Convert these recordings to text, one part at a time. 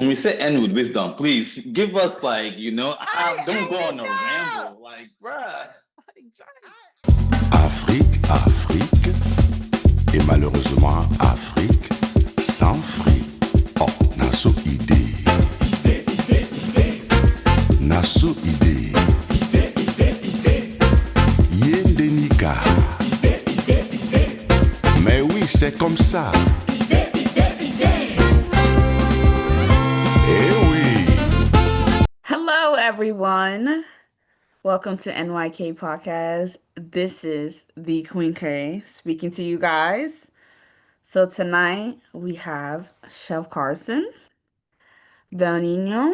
When we say end with wisdom, please give us don't go I on a know. ramble, bruh. Afrique, Afrique, et malheureusement Afrique sans fric. Oh, naso idée, naso idée, yendenika. Mais oui, c'est comme ça. Eh oui. Hello, everyone. Welcome to NYK Podcast. This is the Queen K speaking to you guys. So tonight we have Chef Carson, Bel Nino.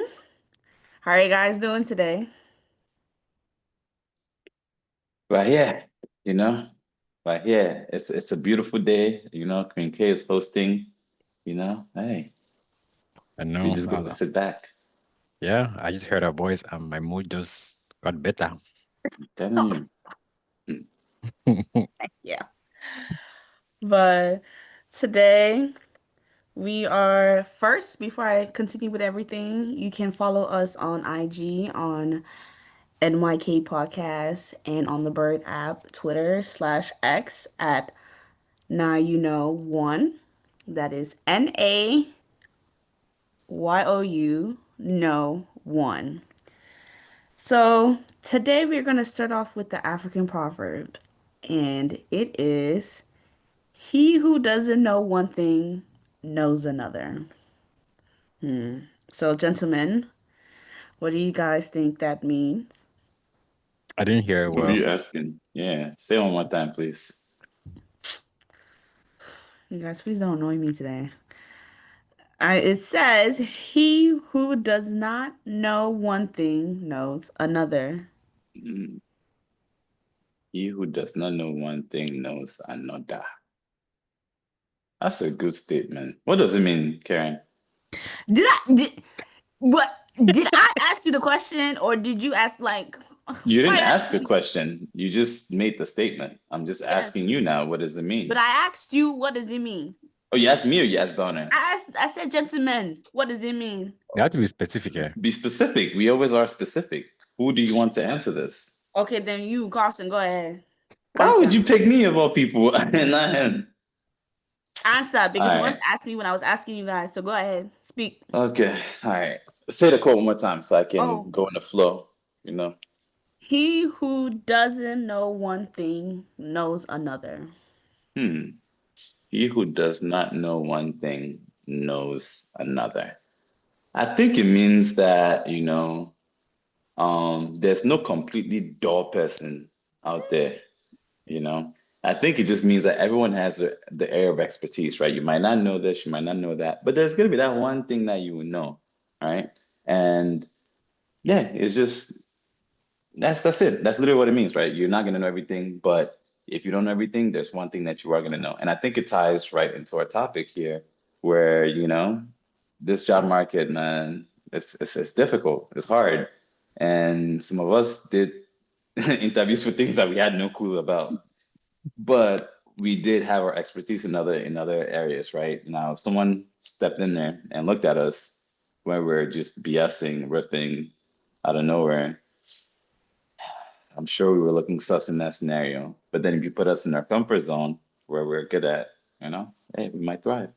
How are you guys doing today? Right here, you know, right here. It's a beautiful day. Queen K is hosting. Hey, I we know. just get to sit back. Yeah, I just heard her voice and my mood just got better. Telling you. Yeah. But today we are first, before I continue with everything, you can follow us on IG on NYK Podcast and on the Bird app, Twitter/X at Now You Know One. That is NAYOU No One. So today we're going to start off with the African proverb, and it is he who doesn't know one thing knows another. So, gentlemen, what do you guys think that means? I didn't hear it What were well. you asking? Yeah, say it one more time, please. You guys, please don't annoy me today. It says, he who does not know one thing knows another. Mm. He who does not know one thing knows another. That's a good statement. What does it mean, Karen? What? Did I ask you the question or did you ask You why didn't you ask a asking me? question. You just made the statement. I'm just Yes, asking you now, what does it but mean? I asked you, what does it mean? Oh, you asked me or you asked Donna? I said, gentlemen, what does it mean? You have to be specific here. Be specific. We always are specific. Who do you want to answer this? Okay, then you, Carson, go ahead. Why Answer. would you pick me of all people and not him? Answer, because All you wanted right. to ask me when I was asking you guys. So go ahead, speak. Okay. All right. Say the quote one more time so I can Oh, go in the flow, you know? he who doesn't know one thing knows another. Hmm. He who does not know one thing knows another. I think it means that, there's no completely dull person out there, you know. I think it just means that everyone has the area of expertise, right? You might not know this, you might not know that, but there's gonna be that one thing that you will know, right? And yeah, it's just that's it. That's literally what it means, right? You're not gonna know everything, but if you don't know everything, there's one thing that you are gonna know. And I think it ties right into our topic here, where this job market, man, it's difficult, it's hard, and some of us did interviews for things that we had no clue about, but we did have our expertise in other areas, right? Now, if someone stepped in there and looked at us when we're just BSing, riffing out of nowhere, I'm sure we were looking sus in that scenario. But then if you put us in our comfort zone where we're good at, hey, we might thrive.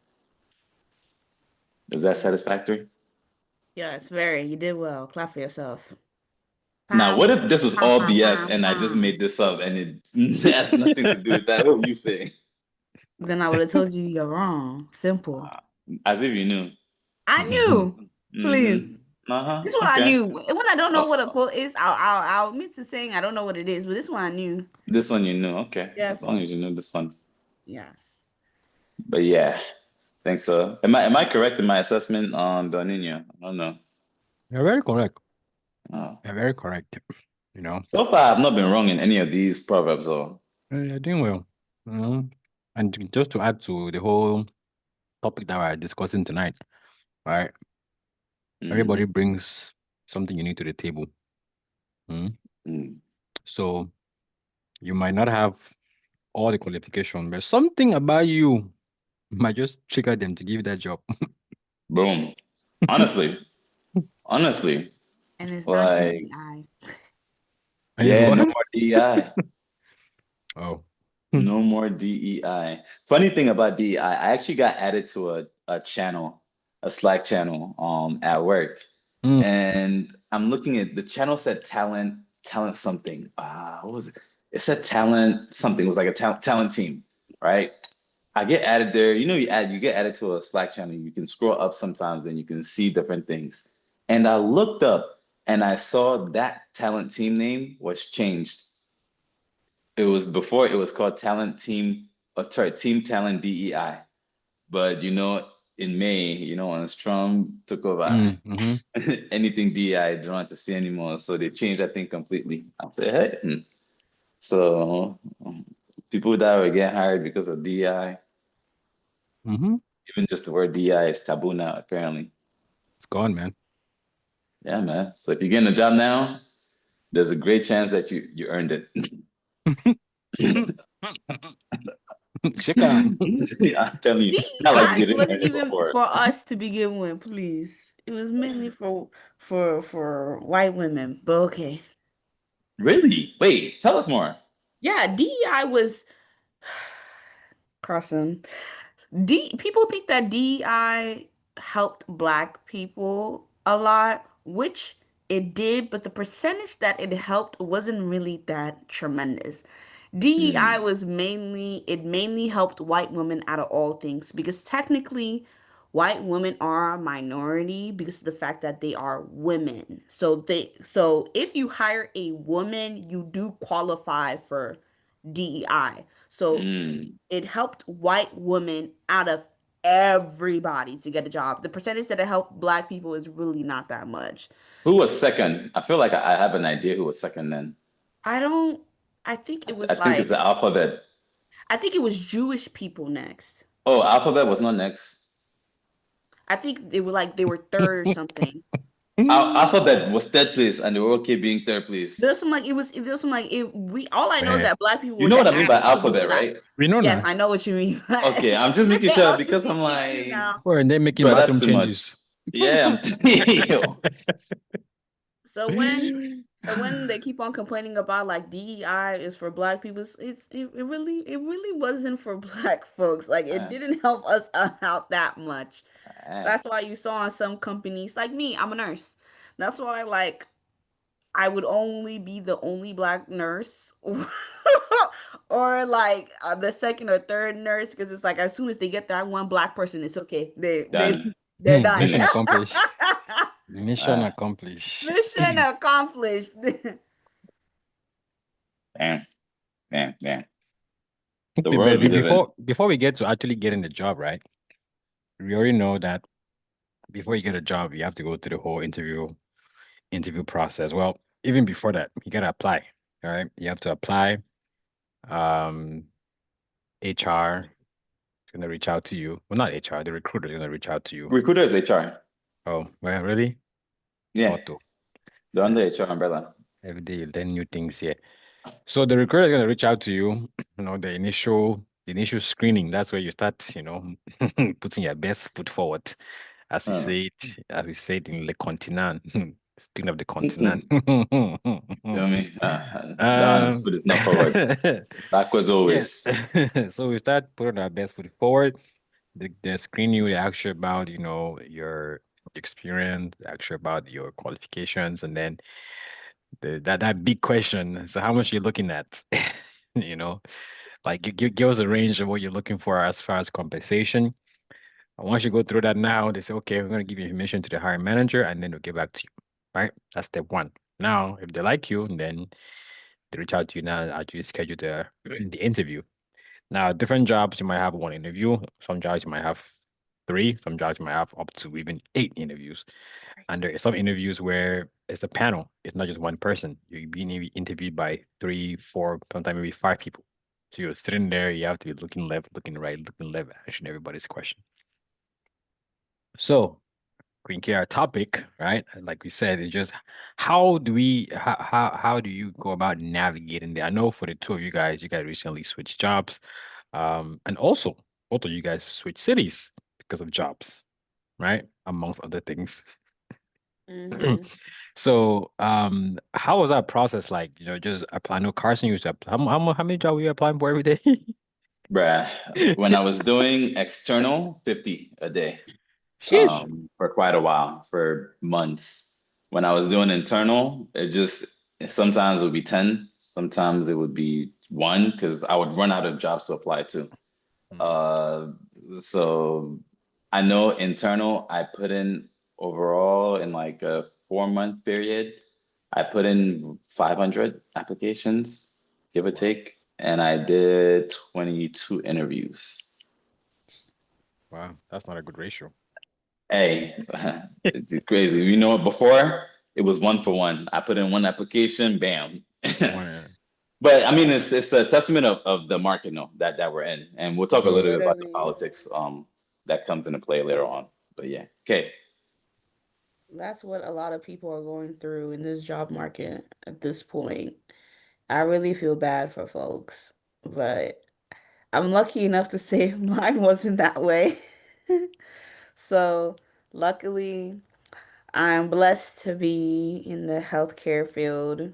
Is that satisfactory? Yes, very. You did well. Clap for yourself. Now, Pow, what if this was pow, all pow, BS pow, and I just pow. made this up and it has nothing to do with that? What would you say? Then I would have told you you're wrong. Simple. As if you knew. I knew. Please. Mm-hmm. Uh-huh. This one I Okay. knew. When I don't know what a Oh, quote is, I'll admit to saying I don't know what it is, but this one I knew. this one you knew. Okay. As Yes. long as you know this one. Yes. But yeah, thanks. Am I correct in my assessment on Don Nino? I don't know. You're very correct. Oh. You're very correct. You know, So far, I've not been wrong in any of these proverbs, or you're doing well. You know, and just to add to the whole topic that we're discussing tonight, right? Everybody mm, brings something unique to the table. Mm? mm. So you might not have all the qualification, but something about you might just trigger them to give that job. Boom. Honestly, honestly, And it's not like, DEI. And it's yeah, no what? more DEI. Oh. No more DEI. Funny thing about DEI, I actually got added to a channel, a Slack channel, at work. Mm. And I'm looking at the channel said talent something. What was it? It said talent something. It was like a talent team, right? I get added there. You know, you get added to a Slack channel. You can scroll up sometimes and you can see different things. And I looked up and I saw that talent team name was changed. It was before it was called Talent Team, sorry, Team Talent DEI. But in May, once Trump took over, Mm-hmm. anything DEI don't want to see anymore. So they changed, I think, completely. I said, hey. So people that were getting hired because of DEI, Mm-hmm. even just the word DEI is taboo now, apparently. It's gone, man. Yeah, man. So if you're getting a job now, there's a great chance that you earned it. Shake on. I'm telling you, not like DEI you didn't wasn't earn it even before. for us to begin with, please. It was mainly for white women. But okay. Really? Wait, tell us more. Yeah, DEI was crossing. People think that DEI helped black people a lot, which it did, but the percentage that it helped wasn't really that tremendous. DEI Mm, was mainly helped white women out of all things because technically white women are a minority because of the fact that they are women. So if you hire a woman, you do qualify for DEI. So mm. it helped white women out of everybody to get a job. The percentage that it helped black people is really not that much. Who was second? I feel like I have an idea who was second then. I don't, I think it I was think it's the like, Alphabet. I think it was Jewish people next. Oh, Alphabet was not next. I think they were like, they were third or something. Alphabet was third place, and they were okay being third There's place. some like, there's some like, all I know is Man, that black people You were know the what I mean by absolute alphabet, right? last. we know Yes, now. I know what you mean. Okay, I'm just I making say sure because I'm LGBTQ like, now. Well, and they're making bro, that's bathroom too much. changes. Yeah, yo. So when they keep on complaining about like DEI is for black people, it really wasn't for black folks. Like it Uh, didn't help us out that much. uh, That's why you saw in some companies like me, I'm a nurse. That's why like I would only be the only black nurse or like the second or third nurse because it's like as soon as they get that one black person, it's okay. Done. They're done. Mission Finish. accomplished. Mission Uh, accomplished. Mission accomplished. damn, damn, damn. The But world we live in. before we get to actually getting the job, right? We already know that before you get a job, you have to go through the whole interview process. Well, even before that, you gotta apply. All right. You have to apply. Um, HR is gonna reach out to you. Well, not HR, the recruiter is gonna reach out to you. Recruiter is HR. Oh, well, really? Yeah, Auto. they're under HR umbrella. Every day you learn new things here. So the recruiter is gonna reach out to you, the initial screening. That's where you start, putting your best foot forward. As we Uh, say it, in Le Continent. Speaking of the continent. mm-mm. You know what I mean? That Um, foot is not forward. Backwards yeah. always. So we start putting our best foot forward. They screen you, they ask you about, your experience, they ask you about your qualifications, and then that big question. So how much you're looking at? You know, like give us a range of what you're looking for as far as compensation. And once you go through that now, they say, okay, we're going to give you information to the hiring manager, and then they'll get back to you. Right? That's step one. Now, if they like you, then they reach out to you now after you schedule the interview. Now, different jobs, you might have one interview. Some jobs you might have three. Some jobs you might have up to even 8 interviews. And there are some interviews where it's a panel. It's not just one person. You're being interviewed by 3, 4, sometimes maybe 5 people. So you're sitting there, you have to be looking left, looking right, looking left, answering everybody's question. So, Queen K, our topic, right? Like we said, it's just how do you go about navigating that? I know for the two of you guys recently switched jobs. And also both of you guys switched cities because of jobs, right? amongst other things. Mhm. So, how was that process like? Just apply. I know Carson used to apply. How many jobs were you applying for every day? Bruh, when I was doing external, 50 a day, Sheesh. for quite a while, for months. When I was doing internal, sometimes it would be 10, sometimes it would be one, because I would run out of jobs to apply to. Uh, so I know internal, I put in overall in like a 4-month period, I put in 500 applications, give or take, and I did 22 interviews. Wow, that's not a good ratio. Hey, it's crazy. You know what? Before it was 1 for 1. I put in one application, bam. One, But I mean, it's a testament of the market, no, that we're in, and we'll talk a little bit about the Literally. politics that comes into play later on. But yeah, okay. That's what a lot of people are going through in this job market at this point. I really feel bad for folks, but I'm lucky enough to say mine wasn't that way. So, luckily, I'm blessed to be in the healthcare field.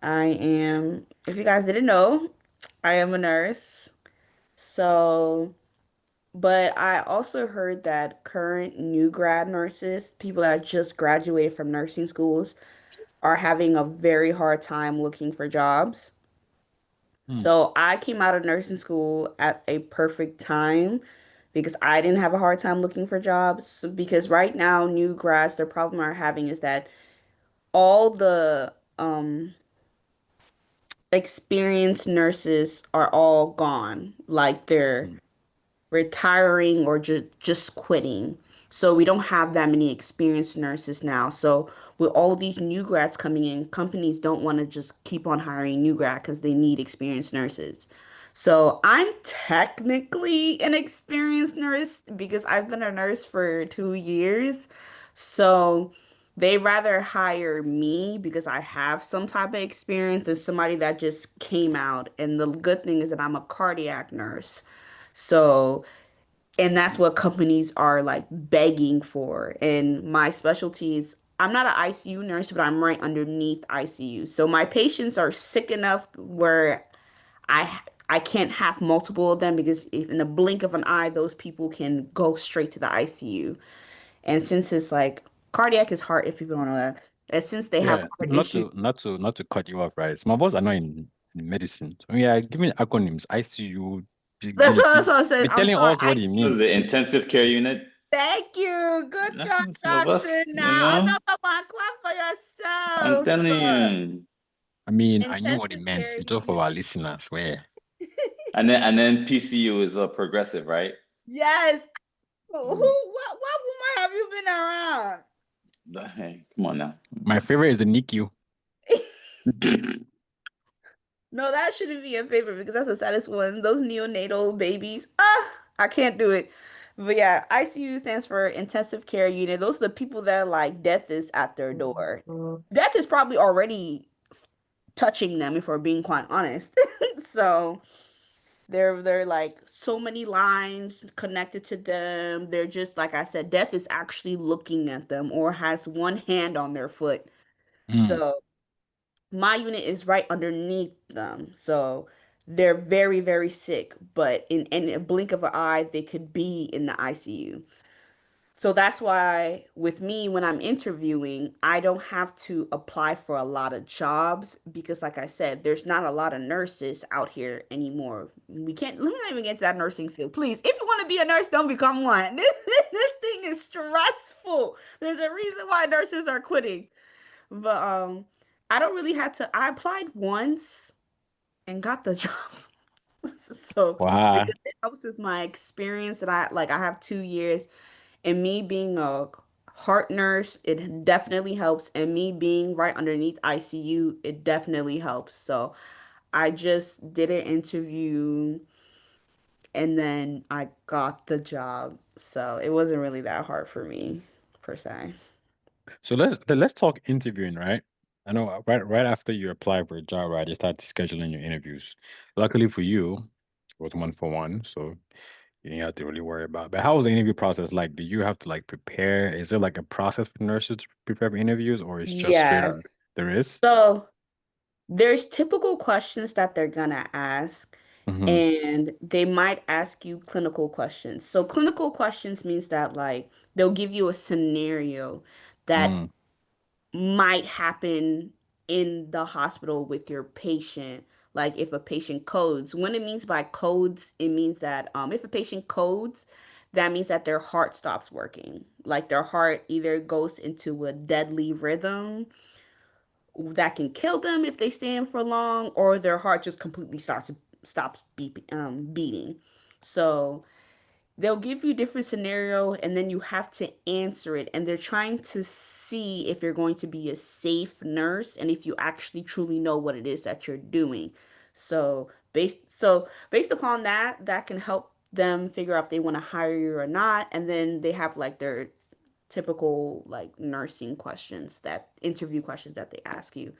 I am, if you guys didn't know, I am a nurse. So, but I also heard that current new grad nurses, people that just graduated from nursing schools, are having a very hard time looking for jobs. Hmm. So I came out of nursing school at a perfect time because I didn't have a hard time looking for jobs. Because right now, new grads, the problem are having is that all the experienced nurses are all gone. Like they're Hmm. retiring or just quitting. So we don't have that many experienced nurses now. So with all these new grads coming in, companies don't want to just keep on hiring new grad because they need experienced nurses. So I'm technically an experienced nurse because I've been a nurse for 2 years. So they rather hire me because I have some type of experience than somebody that just came out. And the good thing is that I'm a cardiac nurse. So, and that's what companies are like begging for. And my specialty is I'm not an ICU nurse, but I'm right underneath ICU. So my patients are sick enough where I can't have multiple of them because if in a blink of an eye, those people can go straight to the ICU. And since it's like cardiac is heart, if people don't know that, and since they have Yeah, heart not issues, to not to not to cut you off, right? Some of us are not in medicine. So we are giving acronyms. ICU. that's what I said. Be I'm telling sorry, us what it What is it, means. intensive care unit? thank you. Good job, Some of Justin. us, you Now, know, come on, clap for I'm yourself. telling you. I mean, I knew what it Intensive meant. care It's just for our unit. listeners. Where And then PCU is progressive, right? Yes. Who, Mm. what woman have you been around? Hey, come on now. My favorite is the NICU. No, that shouldn't be a favorite because that's the saddest one. Those neonatal babies. Ah, I can't do it. But yeah, ICU stands for intensive care unit. Those are the people that like death is at their door. Death is probably already touching them if we're being quite honest. So they're like so many lines connected to them. They're just like I said, death is actually looking at them or has one hand on their foot. Mm. So my unit is right underneath them. So they're very, very sick, but in a blink of an eye, they could be in the ICU. So that's why with me, when I'm interviewing, I don't have to apply for a lot of jobs because, like I said, there's not a lot of nurses out here anymore. We can't, let me not even get to that nursing field. Please, if you want to be a nurse, don't become one. This thing is stressful. There's a reason why nurses are quitting. But I don't really have to. I applied once and got the job. So Wow. because it helps with my experience that I have 2 years and me being a heart nurse, it definitely helps. And me being right underneath ICU, it definitely helps. So I just did an interview and then I got the job. So it wasn't really that hard for me per se. So let's talk interviewing, right? I know right after you apply for a job, right, you start scheduling your interviews. Luckily for you, it was 1 for 1. So you don't have to really worry about. But how was the interview process like? Do you have to like prepare? Is there like a process for nurses to prepare for interviews, or it's just straight out? Yes. There is? So there's typical questions that they're gonna ask, Mm-hmm. and they might ask you clinical questions. So clinical questions means that like they'll give you a scenario that Mm, might happen in the hospital with your patient. Like if a patient codes, when it means by codes, it means that if a patient codes, that means that their heart stops working. Like their heart either goes into a deadly rhythm that can kill them if they stand for long, or their heart just completely stops beating. So they'll give you different scenario and then you have to answer it, and they're trying to see if you're going to be a safe nurse and if you actually truly know what it is that you're doing. So based upon that, that can help them figure out if they want to hire you or not. And then they have like their typical like nursing questions, that interview questions that they ask you.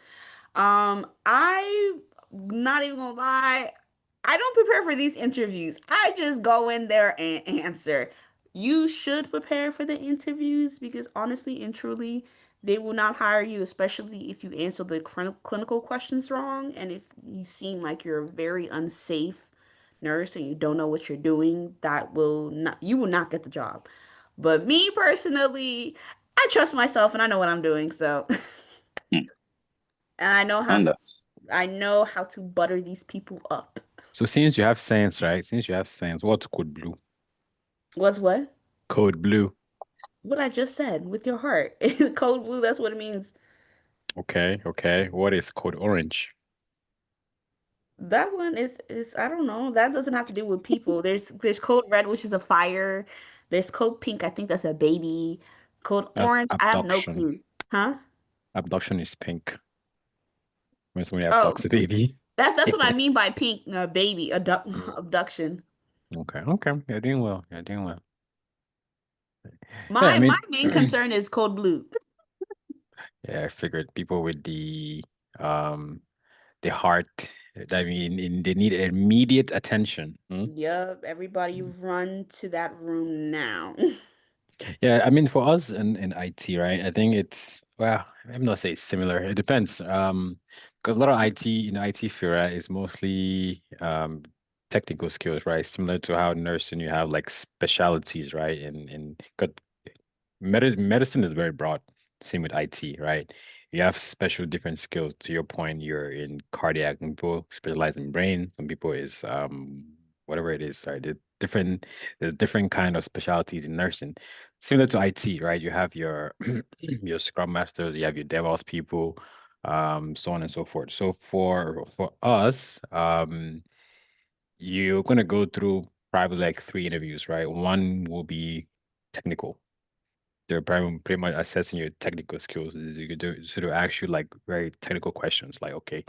I not even gonna lie, I don't prepare for these interviews. I just go in there and answer. You should prepare for the interviews because honestly and truly, they will not hire you, especially if you answer the clinical questions wrong and if you seem like you're a very unsafe nurse and you don't know what you're doing, that will not you will not get the job. But me personally, I trust myself and I know what I'm doing, so Hmm. and And that's I know how to butter these people up. So since you have sense, right? Since you have sense, what's code blue? What's what? Code blue. What I just said with your heart. Code blue, that's what it means. Okay, okay. What is code orange? That one is I don't know. That doesn't have to do with people. There's code red, which is a fire. There's code pink, I think that's a baby. Code That's orange, I have no abduction. clue. Huh? Abduction is pink. When somebody Oh, abducts a baby. that's what I mean by pink, baby, Yeah. abduction. Okay, okay. You're doing well. You're doing well. Yeah, I My mean, main concern is code blue. yeah, I figured people with um the heart, I mean, they need immediate attention. Hmm? Yep, everybody run to that room now. Yeah, I mean, for us in IT, right? I think it's well, I'm not say it's similar. It depends. Because a lot of IT in the IT field, right, is mostly technical skills, right? Similar to how nursing you have like specialties, right? In medicine is very broad. Same with IT, right? You have special different skills. To your point, you're in cardiac, some people specialize in brain, some people is whatever it is, right? There's different kind of specialties in nursing. Similar to IT, right? You have your your Scrum Masters, you have your DevOps people, so on and so forth. So for us, you're gonna go through probably like three interviews, right? One will be technical. They're pretty much assessing your technical skills. You could do sort of ask you like very technical questions, like, okay,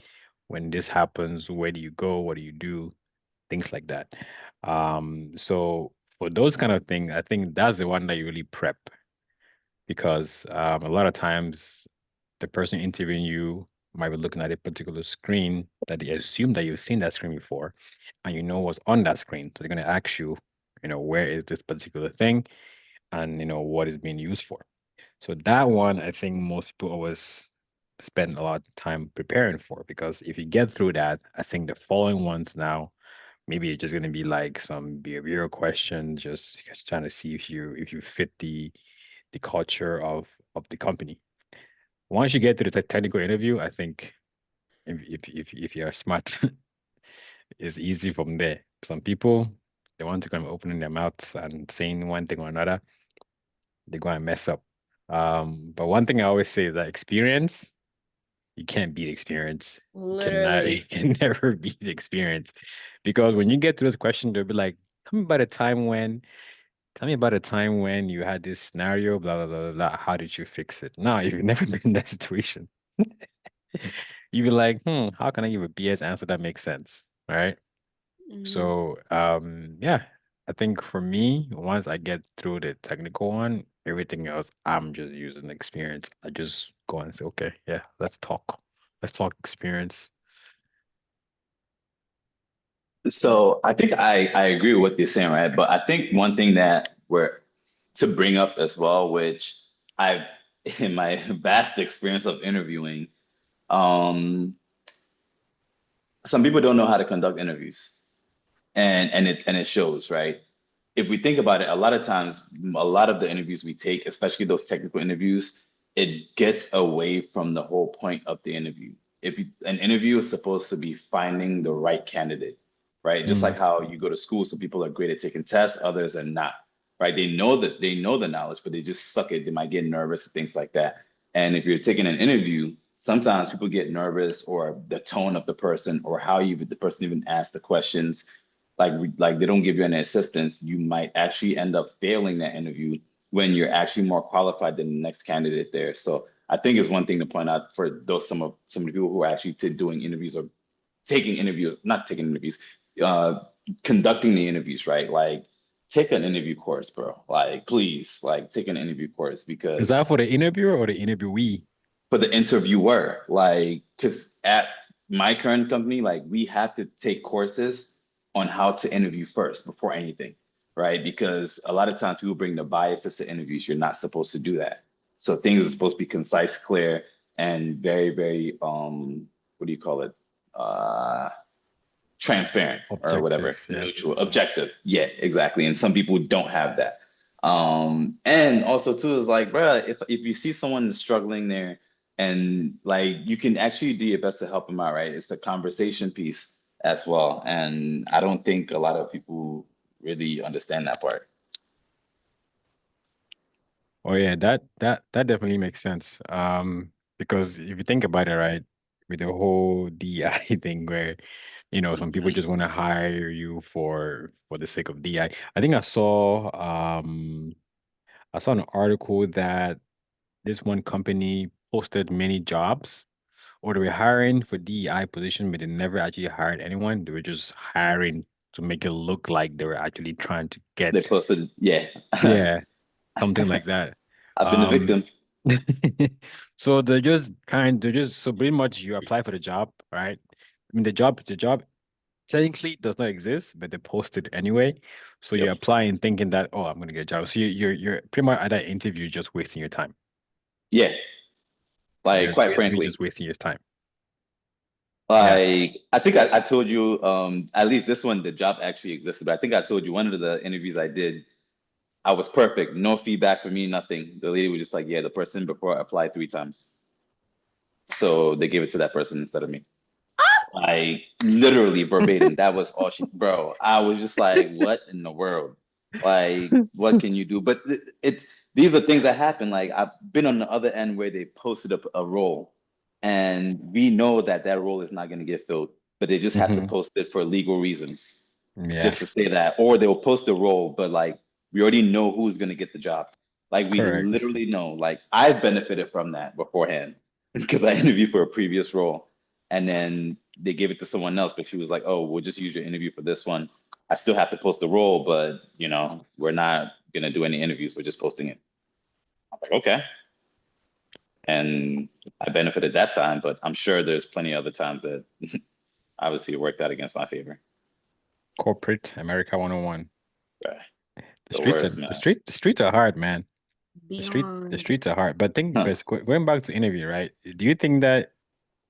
when this happens, where do you go? What do you do? Things like that. So for those kind of things, I think that's the one that you really prep because a lot of times the person interviewing you might be looking at a particular screen that they assume that you've seen that screen before, and you know what's on that screen. So they're going to ask you, where is this particular thing, and what is being used for. So that one, I think most people always spend a lot of time preparing for because if you get through that, I think the following ones now, maybe it's just gonna be like some behavioral questions, just trying to see if you fit the culture of the company. Once you get to the technical interview, I think if you're smart, it's easy from there. Some people they want to kind of opening their mouths and saying one thing or another, they go and mess up. But one thing I always say is that experience, you can't beat experience. You cannot, you Literally. can never beat experience. Because when you get to this question, they'll be like, tell me about a time when you had this scenario, blah, blah, blah, blah, blah. How did you fix it? No, you've never been in that situation. You'd be like, how can I give a BS answer that makes sense? Right? Mhm. So, yeah, I think for me, once I get through the technical one, everything else, I'm just using experience. I just go and say, okay, yeah, let's talk. Let's talk experience. So I think I agree with what you're saying, right? But I think one thing that we're to bring up as well, which I've in my vast experience of interviewing, um, some people don't know how to conduct interviews, and it shows, right? If we think about it, a lot of times, a lot of the interviews we take, especially those technical interviews, it gets away from the whole point of the interview. An interview is supposed to be finding the right candidate, right? Just like Mm. how you go to school, some people are great at taking tests, others are not, right? They know the knowledge, but they just suck it. They might get nervous and things like that. And if you're taking an interview, sometimes people get nervous or the tone of the person or how you the person even asks the questions like they don't give you any assistance, you might actually end up failing that interview when you're actually more qualified than the next candidate there. So I think it's one thing to point out for those some of the people who are actually doing interviews or not taking interviews, uh, conducting the interviews, right? Like take an interview course, bro. Like please, like take an interview course Is that because for the interviewer or the interviewee? for the interviewer, like, because at my current company, like, we have to take courses on how to interview first before anything, right? Because a lot of times people bring the biases to interviews. You're not supposed to do that. So things are supposed to be concise, clear, and very, very, what do you call it? Uh, Transparent or whatever, Objective, yeah. neutral, objective. Yeah, exactly. And some people don't have that. And also too is like, bruh, if you see someone struggling there and like you can actually do your best to help them out, right? It's a conversation piece as well. And I don't think a lot of people really understand that part. Oh yeah, that definitely makes sense. Because if you think about it, right, with the whole DI thing where, some people just want to hire you for the sake of DI. I think I saw an article that this one company posted many jobs, or they were hiring for DEI position, but they never actually hired anyone. They were just hiring to make it look like they were actually trying to They get, posted, yeah. yeah, something like that. I've been a Um, victim. so so pretty much you apply for the job, right? I mean, the job technically does not exist, but they post it anyway. So you Yep. apply and thinking that, oh, I'm gonna get a job. So you're pretty much at that interview just wasting your time. Yeah. Like, You're quite basically frankly. just wasting your time. Yeah. Like, I think I told you, at least this one, the job actually existed, but I think I told you one of the interviews I did, I was perfect. No feedback for me, nothing. The lady was just like, yeah, the person before applied 3 times. So they gave it to that person instead of me. Like, literally verbatim. That was all bro. I was just like, what in the world? Like, what can you do? But these are things that happen. Like, I've been on the other end where they posted up a role and we know that that role is not going to get filled, but they just have to Mhm. post it for legal reasons, Yeah, just to say that, or they'll post the role, but like we already know who's going to get the job. Like we correct. literally know. Like I benefited from that beforehand because I interviewed for a previous role, and then they gave it to someone else, but she was like, "Oh, we'll just use your interview for this one. I still have to post the role, but we're not going to do any interviews. We're just posting it." I'm like, okay. And I benefited that time, but I'm sure there's plenty of other times that obviously it worked out against my favor. Corporate America 101. Right. The The streets are worst, man. the streets are hard, man. The Beyond. streets are hard. But Huh. going back to interview, right? Do you think that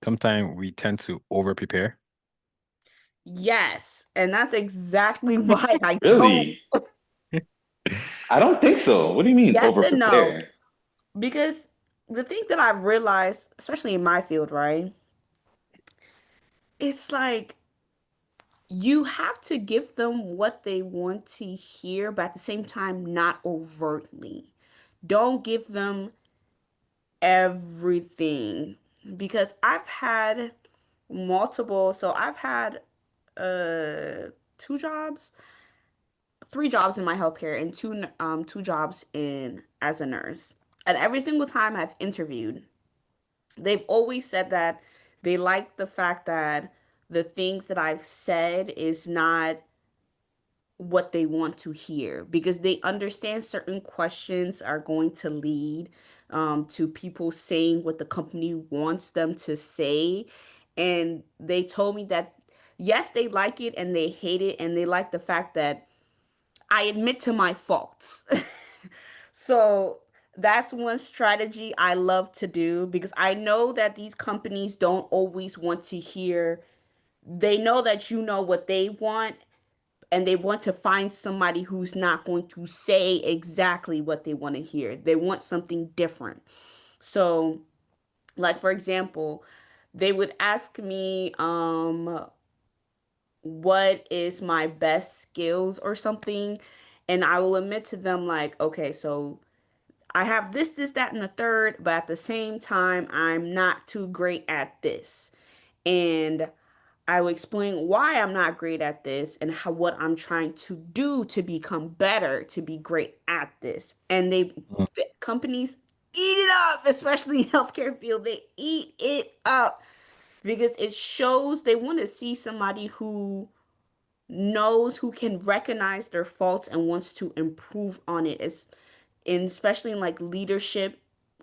sometimes we tend to over prepare? Yes, and that's exactly why I don't. Really? I don't think so. What do you mean Yes over and no. prepare? Because the thing that I've realized, especially in my field, right? It's like you have to give them what they want to hear, but at the same time, not overtly. Don't give them everything because I've had I've had uh 2 jobs, 3 jobs in my healthcare and two jobs in as a nurse. And every single time I've interviewed, they've always said that they like the fact that the things that I've said is not what they want to hear because they understand certain questions are going to lead to people saying what the company wants them to say. And they told me that yes, they like it and they hate it, and they like the fact that I admit to my faults. So that's one strategy I love to do because I know that these companies don't always want to hear, they know that you know what they want, and they want to find somebody who's not going to say exactly what they want to hear. They want something different. So, like for example, they would ask me, what is my best skills or something, and I will admit to them like, okay, so I have this, that, and the third, but at the same time, I'm not too great at this. And I will explain why I'm not great at this and how what I'm trying to do to become better, to be great at this. And Mm. the companies eat it up, especially healthcare field. They eat it up because it shows they want to see somebody who knows, who can recognize their faults and wants to improve on it. It's in especially in like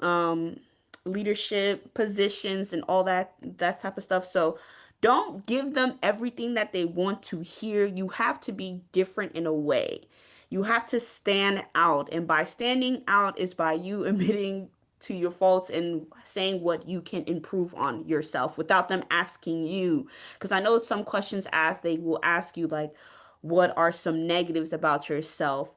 um leadership positions and all that type of stuff. So don't give them everything that they want to hear. You have to be different in a way. You have to stand out, and by standing out is by you admitting to your faults and saying what you can improve on yourself without them asking you. Because I know some questions asked, they will ask you like, what are some negatives about yourself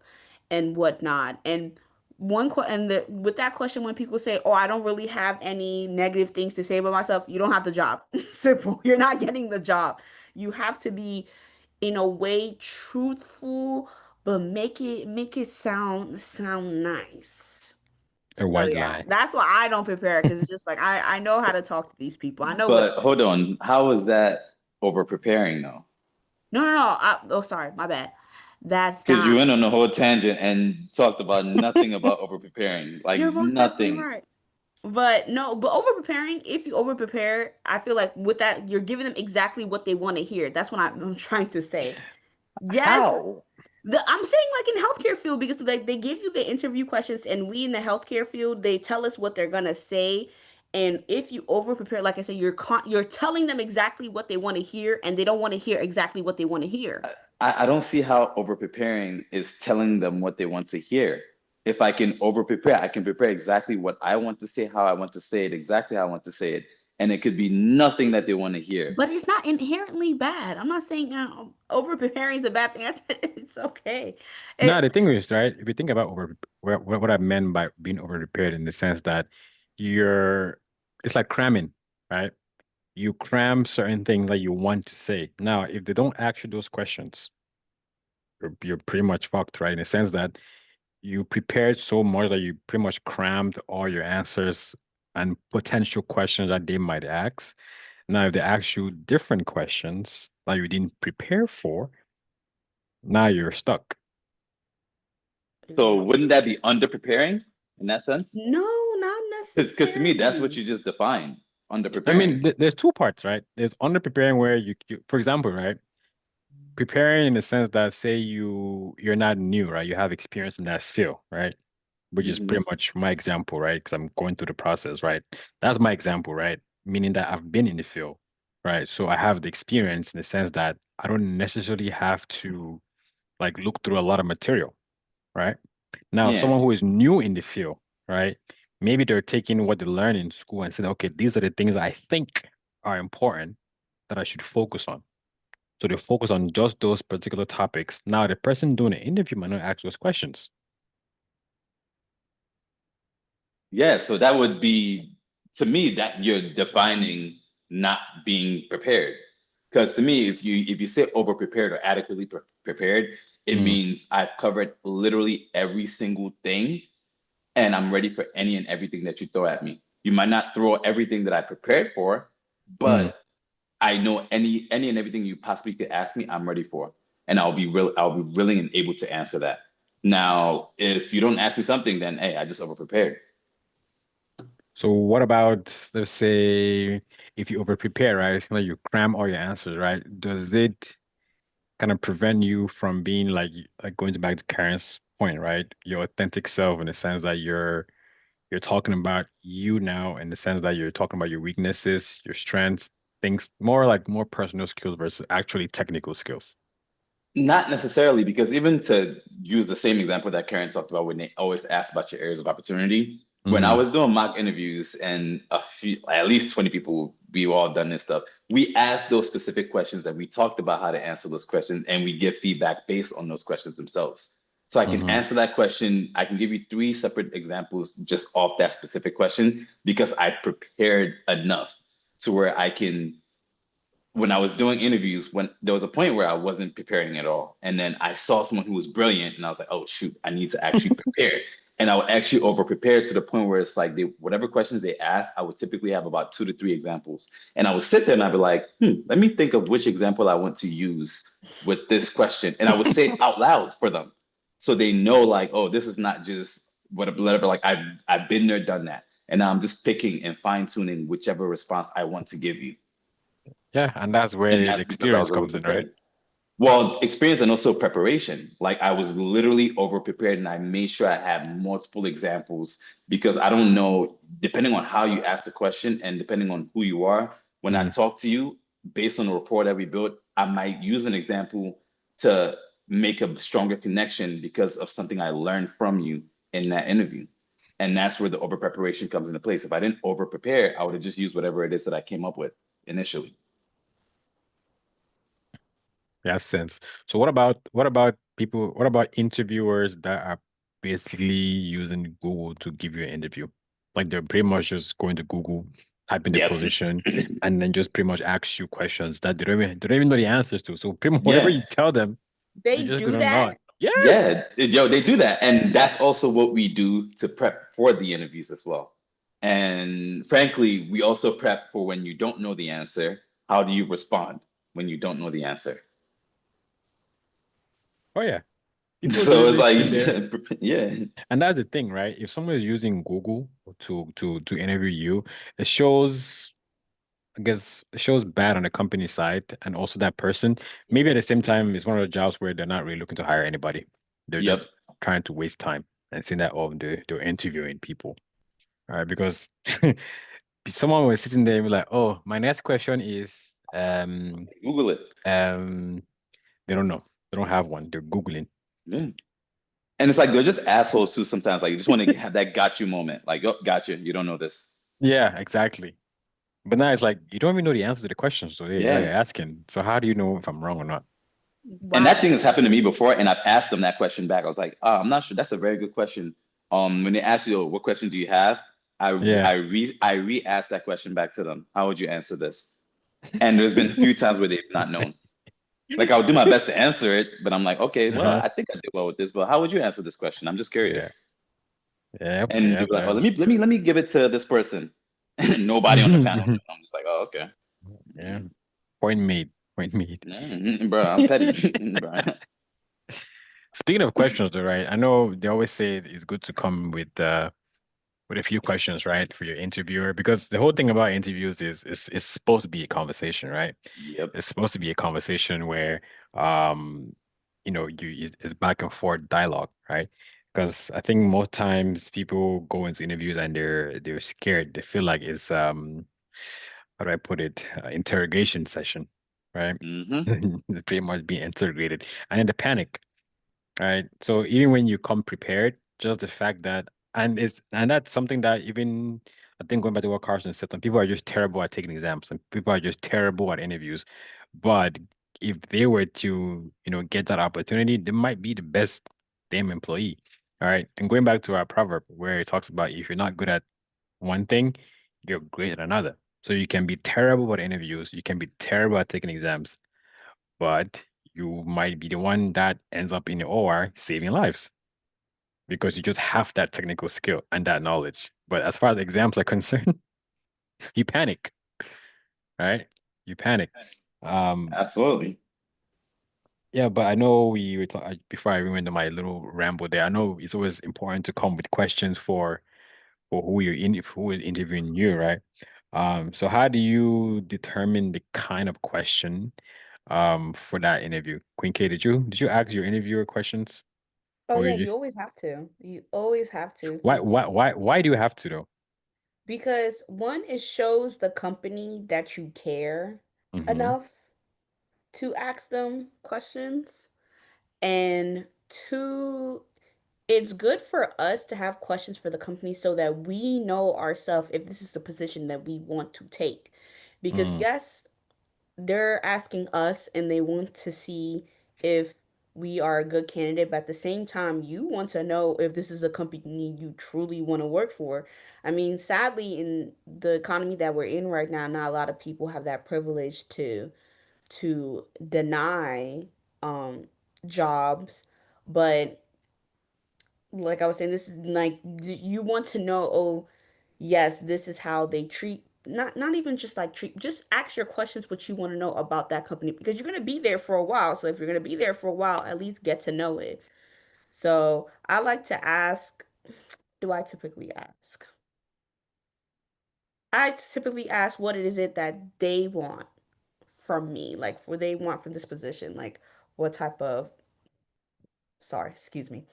and whatnot. And with that question, when people say, "Oh, I don't really have any negative things to say about myself," you don't have the job. Simple. You're not getting the job. You have to be, in a way, truthful, but make it sound nice. A So white yeah, lie. that's why I don't prepare, because it's just like I know how to talk to these people. I know what. But hold on, how is that over preparing though? No. Oh, sorry, my bad. That's Because you not. went on a whole tangent and talked about nothing about over preparing, like You're most definitely nothing. right. But no, but over preparing, if you over prepare, I feel like with that, you're giving them exactly what they want to hear. That's what I'm trying to say. Yes, How? I'm saying like in healthcare field, because like they give you the interview questions, and we in the healthcare field, they tell us what they're gonna say. And if you over prepare, like I said, you're telling them exactly what they want to hear, and they don't want to hear exactly what they want to hear. I don't see how over preparing is telling them what they want to hear. If I can over prepare, I can prepare exactly what I want to say, how I want to say it, exactly how I want to say it. And it could be nothing that they want to hear. But it's not inherently bad. I'm not saying over preparing is a bad thing. I said it's okay. No, It, the thing is, right? If you think about what I meant by being over prepared in the sense that you're, it's like cramming, right? You cram certain things that you want to say. Now, if they don't ask you those questions, you're pretty much fucked, right? In the sense that you prepared so much that you pretty much crammed all your answers and potential questions that they might ask. Now, if they ask you different questions that you didn't prepare for, now you're stuck. So exactly. wouldn't that be under preparing in that sense? No, not Because to me, that's what necessarily. you just defined, under I mean, preparing. there's two parts, right? There's under preparing where for example, right? Preparing in the sense that say you're not new, right? You have experience in that field, right? Which is Hmm. pretty much my example, right? Because I'm going through the process, right? That's my example, right? Meaning that I've been in the field, right? So I have the experience in the sense that I don't necessarily have to like look through a lot of material, right? Now, Yeah. someone who is new in the field, right? Maybe they're taking what they learn in school and saying, okay, these are the things I think are important that I should focus on. So they focus on just those particular topics. Now, the person doing the interview might not ask those questions. Yeah. So that would be, to me, that you're defining not being prepared. Because to me, if you say over prepared or adequately prepared, it Mm. means I've covered literally every single thing and I'm ready for any and everything that you throw at me. You might not throw everything that I prepared for, Mm. but I know any and everything you possibly could ask me, I'm ready for. And I'll be willing and able to answer that. Now, if you don't ask me something, then hey, I just over prepared. So what about, let's say, if you over prepare, right? It's like you cram all your answers, right? Does it kind of prevent you from being like going back to Karen's point, right? Your authentic self in the sense that you're talking about you now in the sense that you're talking about your weaknesses, your strengths, things, more personal skills versus actually technical skills? Not necessarily, because even to use the same example that Karen talked about when they always ask about your areas of opportunity, when I was doing mock interviews and at least 20 people, we all done this stuff, we asked those specific questions and we talked about how to answer those questions and we give feedback based on those questions themselves. So I can answer that question. I can give you 3 separate examples just off that specific question because I prepared enough to where I can, when I was doing interviews, when there was a point where I wasn't preparing at all. And then I saw someone who was brilliant and I was like, oh shoot, I need to actually prepare. And I would actually over prepare to the point where it's like whatever questions they asked, I would typically have about 2 to 3 examples. And I would sit there and I'd be like, let me think of which example I want to use with this question. And I would say it out loud for them. So they know like, oh, this is not just whatever, like I've been there, done that. And now I'm just picking and fine tuning whichever response I want to give you. Yeah, and that's where And the that's because I experience was comes in, right? over-prepared. Well, experience and also preparation. Like I was literally over prepared and I made sure I had multiple examples because I don't know, depending on how you ask the question and depending on who you are, when I talk to you, based on the rapport that we built, I might use an example to make a stronger connection because of something I learned from you in that interview. And that's where the over preparation comes into place. If I didn't over prepare, I would have just used whatever it is that I came up with initially. Yeah, sense. So what about people, what about interviewers that are basically using Google to give you an interview? Like they're pretty much just going to Google, type in the Yep. position, and then just pretty much ask you questions that they don't even know the answers to. So pretty much whatever Yeah. you tell them, They they're just do gonna nod. that? Yes. Yeah, yo, they do that. And that's also what we do to prep for the interviews as well. And frankly, we also prep for when you don't know the answer. How do you respond when you don't know the answer? Oh yeah. People So it's literally sit there. like, yeah, And that's the thing, right? If someone is using Google to interview you, it shows, I guess, it shows bad on the company side and also that person. Maybe at the same time, it's one of the jobs where they're not really looking to hire anybody. They're yep. just trying to waste time and saying that, oh, they're interviewing people. All right, because someone was sitting there and be like, oh, my next question is Google it. they don't know. They don't have one. They're Googling. Yeah. And it's like they're just assholes too sometimes. Like you just want to have that got you moment. Like, oh, gotcha. You don't know this. Yeah, exactly. But now it's like you don't even know the answer to the question, so yeah, Yeah. you're asking. So how do you know if I'm wrong or not? And that thing has happened to me before, and I've asked them that question back. I was like, I'm not sure. That's a very good question. When they ask you, oh, what question do you have? Yeah. I re-asked that question back to them. How would you answer this? And there's been a few times where they've not known. Like I would do my best to answer it, but I'm like, okay, well, I think I did well with this, but how would you answer this question? I'm just curious. Yeah. And Yep, they're like, yep. oh, let me give it to this person. Nobody on the panel. I'm just like, oh, okay. Yeah. Point made. Point made. Bro, I'm petty. Bro. Speaking of questions, though, right? I know they always say it's good to come with a few questions, right, for your interviewer, because the whole thing about interviews is it's supposed to be a conversation, right? Yep. It's supposed to be a conversation where it's back and forth dialogue, right? Because I think most times people go into interviews and they're scared. They feel like it's how do I put it? Interrogation session, right? It's pretty much being interrogated, and then the panic, right? So even when you come prepared, just the fact that and that's something that even I think going back to what Carson said, some people are just terrible at taking exams, and people are just terrible at interviews. But if they were to, get that opportunity, they might be the best damn employee. All right. And going back to our proverb where it talks about if you're not good at one thing, you're great at another. So you can be terrible at interviews, you can be terrible at taking exams, but you might be the one that ends up in the OR saving lives because you just have that technical skill and that knowledge. But as far as exams are concerned, you panic, right? You panic. Absolutely. Yeah, but I know we were talking before I went into my little ramble there. I know it's always important to come with questions for who is interviewing you, right? So how do you determine the kind of question for that interview? Queen K, did you ask your interviewer questions? Oh Or yeah, you you always have to. You always have to. why do you have to though? Because one, it shows the company that you care Mm-hmm. enough to ask them questions. And two, it's good for us to have questions for the company so that we know ourselves if this is the position that we want to take. Because Mm. yes, they're asking us and they want to see if we are a good candidate, but at the same time, you want to know if this is a company you truly want to work for. I mean, sadly, in the economy that we're in right now, not a lot of people have that privilege to deny um jobs, but like I was saying, this is like you want to know, oh, yes, this is how they treat not even just like treat, just ask your questions what you want to know about that company because you're going to be there for a while. So if you're going to be there for a while, at least get to know it. So I like to ask, do I typically ask? I typically ask what it is it that they want from me, like what they want from this position, like what type of, sorry, excuse me,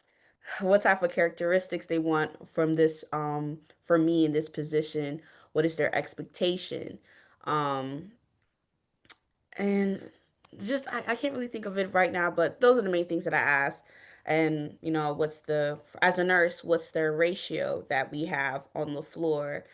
what type of characteristics they want from this from me in this position, what is their expectation, um and just I can't really think of it right now, but those are the main things that I ask. And what's the, as a nurse, what's the ratio that we have on the floor,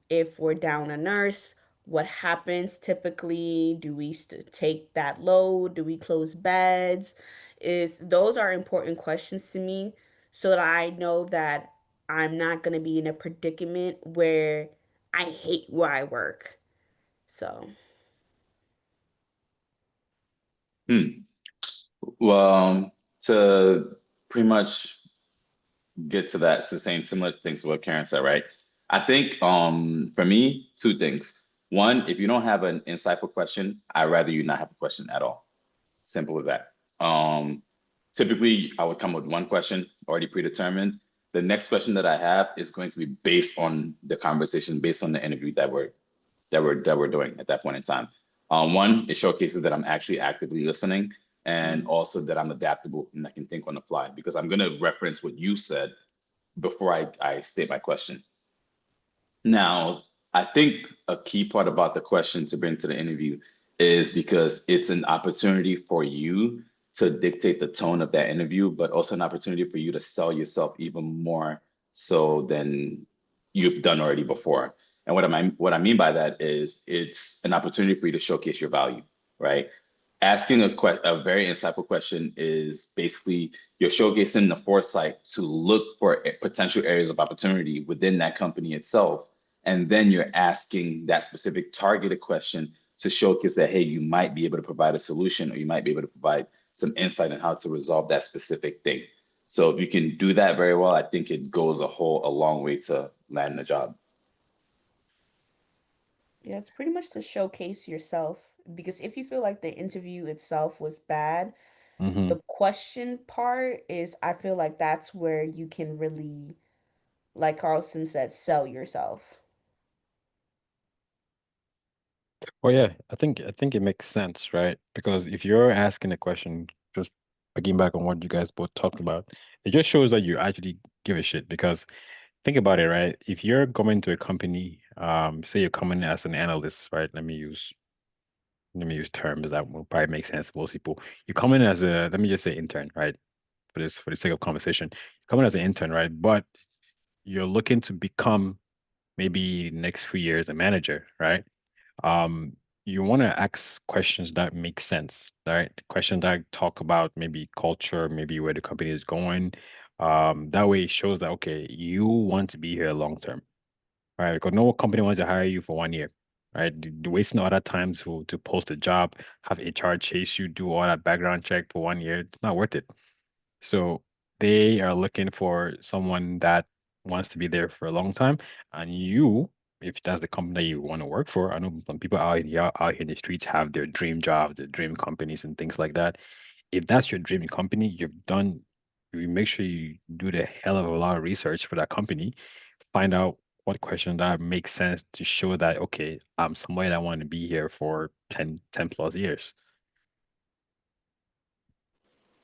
if we're down a nurse, what happens typically? Do we take that load? Do we close beds? Is those are important questions to me so that I know that I'm not going to be in a predicament where I hate where I work. So, Hmm. Well, to pretty much get to that, to saying similar things to what Karen said, right? I think for me, two things. One, if you don't have an insightful question, I'd rather you not have a question at all. Simple as that. Typically, I would come with one question already predetermined. The next question that I have is going to be based on the conversation, based on the interview that we're doing at that point in time. One, it showcases that I'm actually actively listening, and also that I'm adaptable and I can think on the fly because I'm going to reference what you said before I state my question. Now, I think a key part about the question to bring to the interview is because it's an opportunity for you to dictate the tone of that interview, but also an opportunity for you to sell yourself even more so than you've done already before. And what I mean by that is it's an opportunity for you to showcase your value, right? Asking a very insightful question is basically you're showcasing the foresight to look for potential areas of opportunity within that company itself. And then you're asking that specific targeted question to showcase that, hey, you might be able to provide a solution or you might be able to provide some insight on how to resolve that specific thing. So if you can do that very well, I think it goes a long way to landing a job. yeah, it's pretty much to showcase yourself because if you feel like the interview itself was bad, Mm-hmm. the question part is, I feel like that's where you can really, like Carlson said, sell yourself. Well, yeah, I think it makes sense, right? Because if you're asking a question, just piggyback on what you guys both talked about, it just shows that you actually give a shit. Because think about it, right? If you're going to a company, say you're coming as an analyst, right? Let me use terms that will probably make sense to most people. You come in as a, let me just say intern, right? For the sake of conversation, you come in as an intern, right? But you're looking to become maybe next few years a manager, right? um you want to ask questions that make sense, right? Questions that talk about maybe culture, maybe where the company is going. That way it shows that okay, you want to be here long term, right? Because no company wants to hire you for 1 year, right? Wasting all that time to post a job, have HR chase you, do all that background check for 1 year, it's not worth it. So they are looking for someone that wants to be there for a long time. And you, if that's the company that you want to work for, I know some people out here in the streets have their dream jobs, their dream companies, and things like that. If that's your dream company, you make sure you do the hell of a lot of research for that company, find out what question that makes sense to show that, okay, I'm somebody that want to be here for 10 plus years.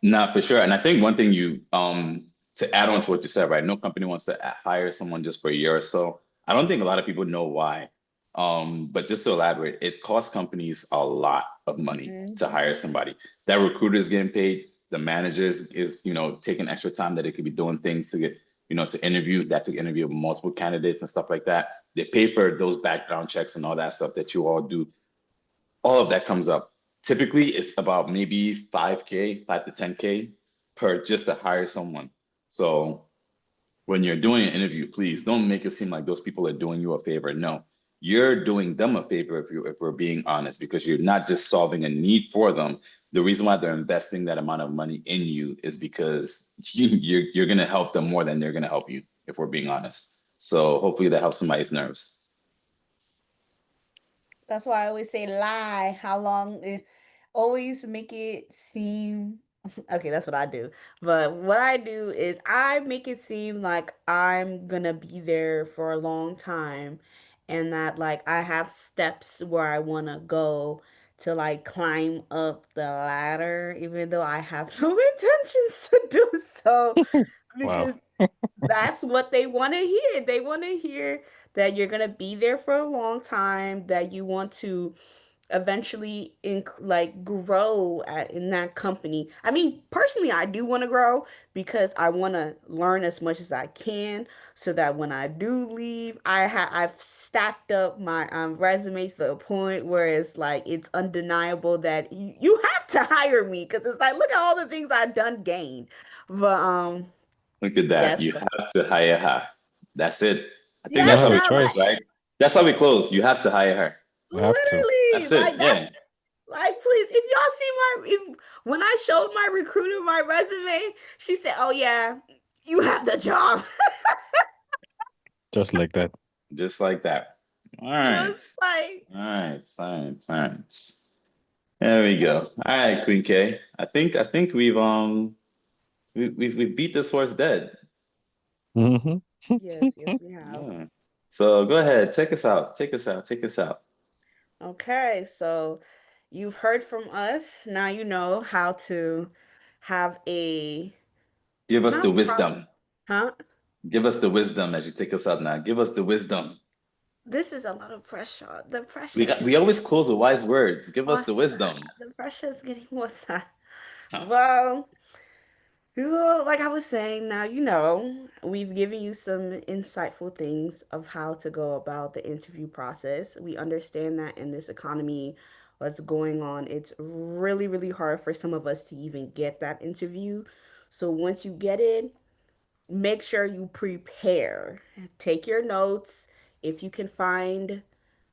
Not for sure. And I think one thing to add on to what you said, right? No company wants to hire someone just for a year or so. I don't think a lot of people know why. But just to elaborate, it costs companies a lot of money to hire somebody. That recruiter is getting paid, the managers is, taking extra time that they could be doing things to get, to interview, that to interview multiple candidates and stuff like that. They pay for those background checks and all that stuff that you all do. All of that comes up. Typically, it's about maybe 5K, 5 to 10K per just to hire someone. So when you're doing an interview, please don't make it seem like those people are doing you a favor. No, you're doing them a favor if we're being honest, because you're not just solving a need for them. The reason why they're investing that amount of money in you is because you're going to help them more than they're going to help you, if we're being honest. So hopefully that helps somebody's nerves. That's why I always say lie. How long? Always make it seem. Okay, that's what I do. But what I do is I make it seem like I'm gonna be there for a long time, and that like I have steps where I wanna go to like climb up the ladder, even though I have no intentions to do so, Wow. because that's what they want to hear. They want to hear that you're going to be there for a long time, that you want to eventually like grow in that company. I mean, personally, I do want to grow because I want to learn as much as I can so that when I do leave, I've stacked up my resumes to the point where it's like it's undeniable that you have to hire me, because it's like look at all the things I've done gained. But Look at that. yes. You have to hire her. That's it. I think Yeah, that's how have we a no, close, choice. right? That's how we close. You have to hire her. We have to. literally, That's it. like that's Yeah. like, please, if y'all see when I showed my recruiter my resume, she said, "Oh yeah, you have the job." Just like that. Just like that. All right. Just like, All right. Science. There we go. All right, Queen K. I think we've beat this horse dead. Mm-hmm. yes, we have. Yeah. So go ahead, take us out. Okay, so you've heard from us. Now you know how to have a Give us the not pro, wisdom. huh? Give us the wisdom as you take us out now. Give us the wisdom. This is a lot of pressure. The pressure is We always close with wise words. Give us the worse. wisdom. The pressure is getting worse. Huh. Well, like I was saying, now you know, we've given you some insightful things of how to go about the interview process. We understand that in this economy, what's going on, it's really, really hard for some of us to even get that interview. So once you get it, make sure you prepare. Take your notes. If you can find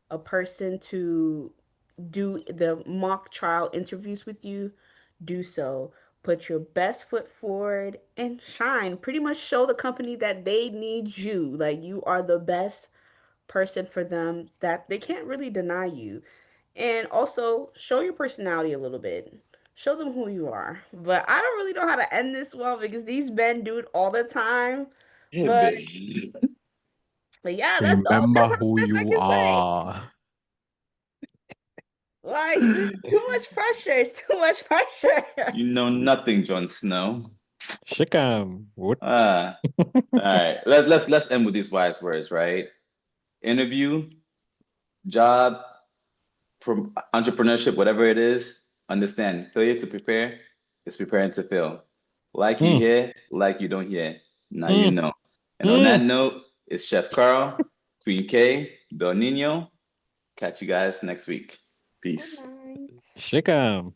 a person to do the mock trial interviews with you, do so. Put your best foot forward and shine. Pretty much show the company that they need you. Like you are the best person for them, that they can't really deny you. And also show your personality a little bit. Show them who you are. But I don't really know how to end this well because these men do it all the time. Yeah, But baby. yeah, that's Remember the who best I you can say. are. Like this is too much pressure. It's too much pressure. You know nothing, Jon Snow. Shikam. What? All right. Let's end with these wise words, right? Interview, job, entrepreneurship, whatever it is, understand failure to prepare is preparing to fail. Like you Mm, hear, like you don't hear. Now you mm, know. And on that mm. note, it's Chef Carl, Queen K, Del Nino. Catch you guys next week. Good Peace. night. Shikam.